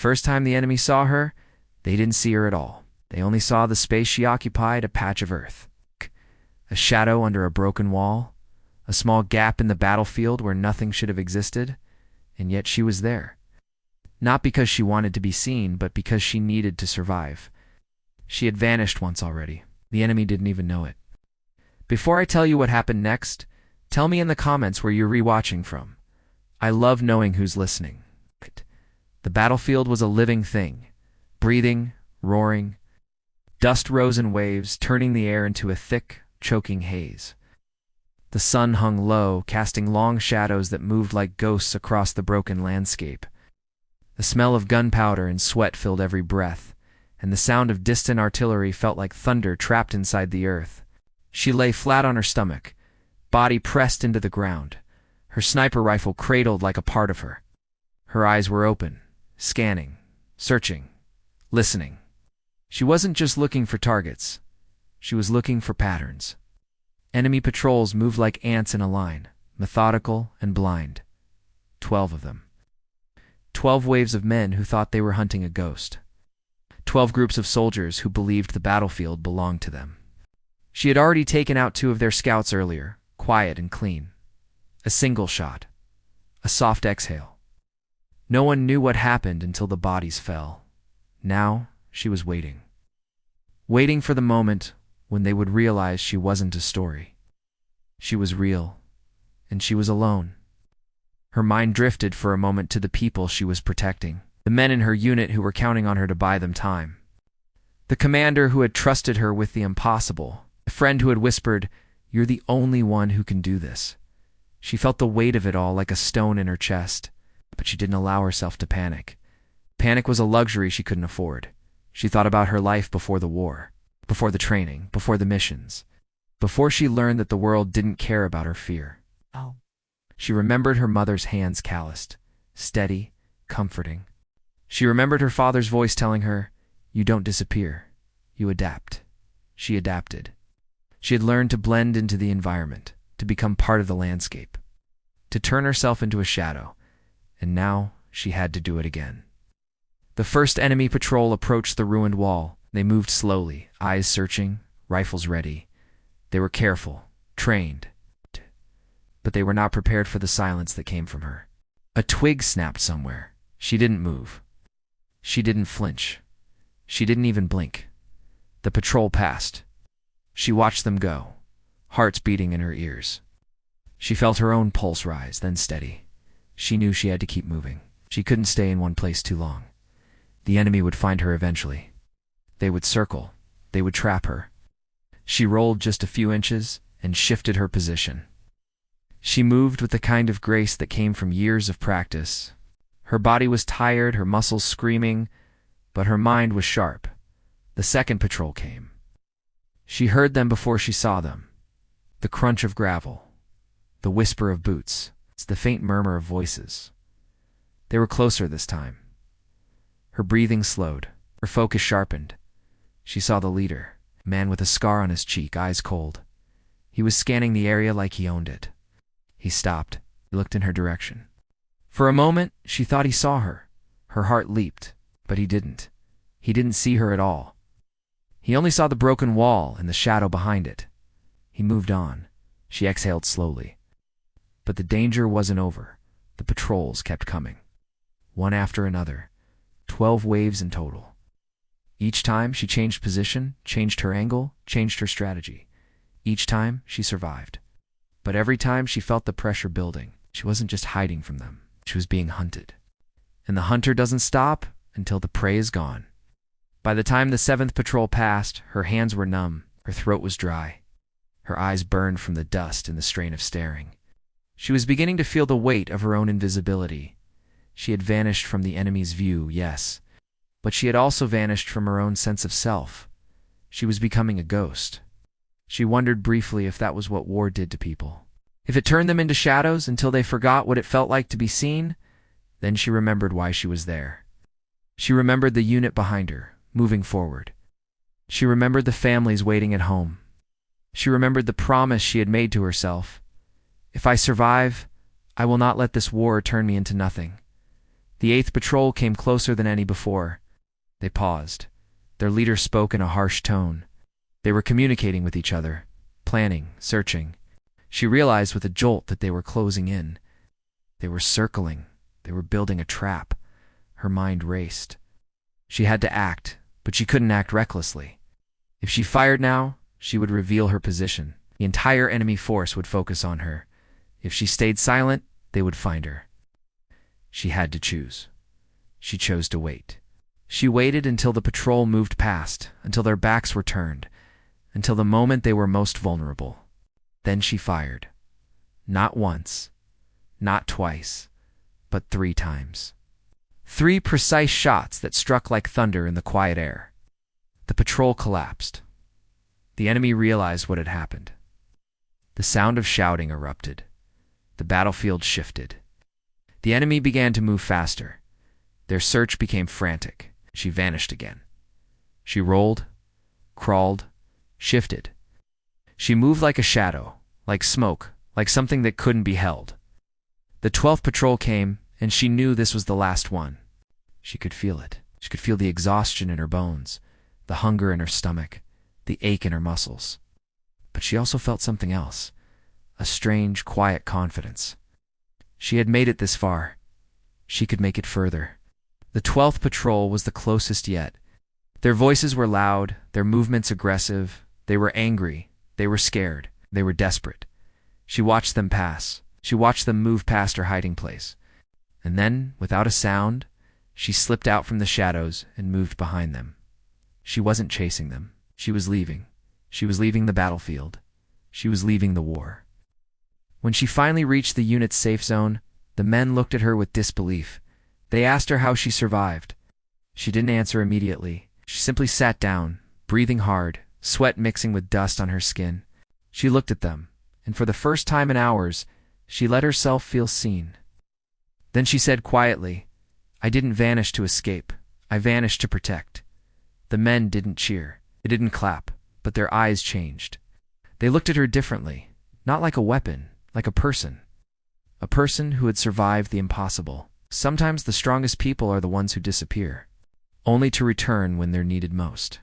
first time the enemy saw her, they didn't see her at all. They only saw the space she occupied, a patch of earth. A shadow under a broken wall, a small gap in the battlefield where nothing should have existed, and yet she was there. Not because she wanted to be seen, but because she needed to survive. She had vanished once already. The enemy didn't even know it. Before I tell you what happened next, tell me in the comments where you're rewatching from. I love knowing who's listening. The battlefield was a living thing, breathing, roaring. Dust rose in waves, turning the air into a thick, choking haze. The sun hung low, casting long shadows that moved like ghosts across the broken landscape. The smell of gunpowder and sweat filled every breath, and the sound of distant artillery felt like thunder trapped inside the earth. She lay flat on her stomach, body pressed into the ground, her sniper rifle cradled like a part of her. Her eyes were open, scanning, searching, listening. She wasn't just looking for targets. She was looking for patterns. Enemy patrols moved like ants in a line, methodical and blind. 12 of them. 12 waves of men who thought they were hunting a ghost. 12 groups of soldiers who believed the battlefield belonged to them. She had already taken out 2 of their scouts earlier, quiet and clean. A single shot. A soft exhale. No one knew what happened until the bodies fell. Now she was waiting. Waiting for the moment when they would realize she wasn't a story. She was real, and she was alone. Her mind drifted for a moment to the people she was protecting, the men in her unit who were counting on her to buy them time. The commander who had trusted her with the impossible, the friend who had whispered, "You're the only one who can do this." She felt the weight of it all like a stone in her chest, but she didn't allow herself to panic. Panic was a luxury she couldn't afford. She thought about her life before the war, before the training, before the missions, before she learned that the world didn't care about her fear. She remembered her mother's hands calloused, steady, comforting. She remembered her father's voice telling her, "You don't disappear, you adapt." She adapted. She had learned to blend into the environment, to become part of the landscape, to turn herself into a shadow, and now she had to do it again. The first enemy patrol approached the ruined wall. They moved slowly, eyes searching, rifles ready. They were careful, trained, but they were not prepared for the silence that came from her. A twig snapped somewhere. She didn't move. She didn't flinch. She didn't even blink. The patrol passed. She watched them go, hearts beating in her ears. She felt her own pulse rise, then steady. She knew she had to keep moving. She couldn't stay in one place too long. The enemy would find her eventually. They would circle. They would trap her. She rolled just a few inches and shifted her position. She moved with the kind of grace that came from years of practice. Her body was tired, her muscles screaming, but her mind was sharp. The second patrol came. She heard them before she saw them. The crunch of gravel, the whisper of boots, the faint murmur of voices. They were closer this time. Her breathing slowed, her focus sharpened. She saw the leader, a man with a scar on his cheek, eyes cold. He was scanning the area like he owned it. He stopped. He looked in her direction. For a moment, she thought he saw her. Her heart leaped, but he didn't. He didn't see her at all. He only saw the broken wall and the shadow behind it. He moved on. She exhaled slowly. But the danger wasn't over. The patrols kept coming. One after another. 12 waves in total. Each time she changed position, changed her angle, changed her strategy. Each time she survived. But every time she felt the pressure building. She wasn't just hiding from them. She was being hunted. And the hunter doesn't stop until the prey is gone. By the time the 7th patrol passed, her hands were numb, her throat was dry. Her eyes burned from the dust and the strain of staring. She was beginning to feel the weight of her own invisibility. She had vanished from the enemy's view, yes, but she had also vanished from her own sense of self. She was becoming a ghost. She wondered briefly if that was what war did to people. If it turned them into shadows until they forgot what it felt like to be seen, then she remembered why she was there. She remembered the unit behind her, moving forward. She remembered the families waiting at home. She remembered the promise she had made to herself. If I survive, I will not let this war turn me into nothing. The 8th patrol came closer than any before. They paused. Their leader spoke in a harsh tone. They were communicating with each other, planning, searching. She realized with a jolt that they were closing in. They were circling. They were building a trap. Her mind raced. She had to act, but she couldn't act recklessly. If she fired now, she would reveal her position. The entire enemy force would focus on her. If she stayed silent, they would find her. She had to choose. She chose to wait. She waited until the patrol moved past, until their backs were turned, until the moment they were most vulnerable. Then she fired. Not once, not twice, but 3 times. 3 precise shots that struck like thunder in the quiet air. The patrol collapsed. The enemy realized what had happened. The sound of shouting erupted. The battlefield shifted. The enemy began to move faster. Their search became frantic. She vanished again. She rolled, crawled, shifted. She moved like a shadow, like smoke, like something that couldn't be held. The 12th patrol came, and she knew this was the last one. She could feel it. She could feel the exhaustion in her bones, the hunger in her stomach, the ache in her muscles. But she also felt something else, a strange, quiet confidence. She had made it this far. She could make it further. The 12th patrol was the closest yet. Their voices were loud, their movements aggressive. They were angry. They were scared. They were desperate. She watched them pass. She watched them move past her hiding place. And then, without a sound, she slipped out from the shadows and moved behind them. She wasn't chasing them. She was leaving. She was leaving the battlefield. She was leaving the war. When she finally reached the unit's safe zone, the men looked at her with disbelief. They asked her how she survived. She didn't answer immediately. She simply sat down, breathing hard, sweat mixing with dust on her skin. She looked at them, and for the first time in hours, she let herself feel seen. Then she said quietly, "I didn't vanish to escape. I vanished to protect." The men didn't cheer. They didn't clap, but their eyes changed. They looked at her differently, not like a weapon, like a person. A person who had survived the impossible. Sometimes the strongest people are the ones who disappear, only to return when they're needed most.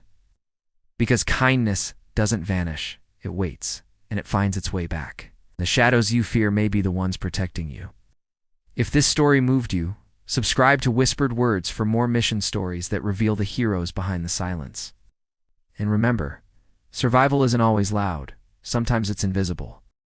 Because kindness doesn't vanish, it waits, and it finds its way back. The shadows you fear may be the ones protecting you. If this story moved you, subscribe to Whispered Words for more mission stories that reveal the heroes behind the silence. And remember, survival isn't always loud. Sometimes it's invisible.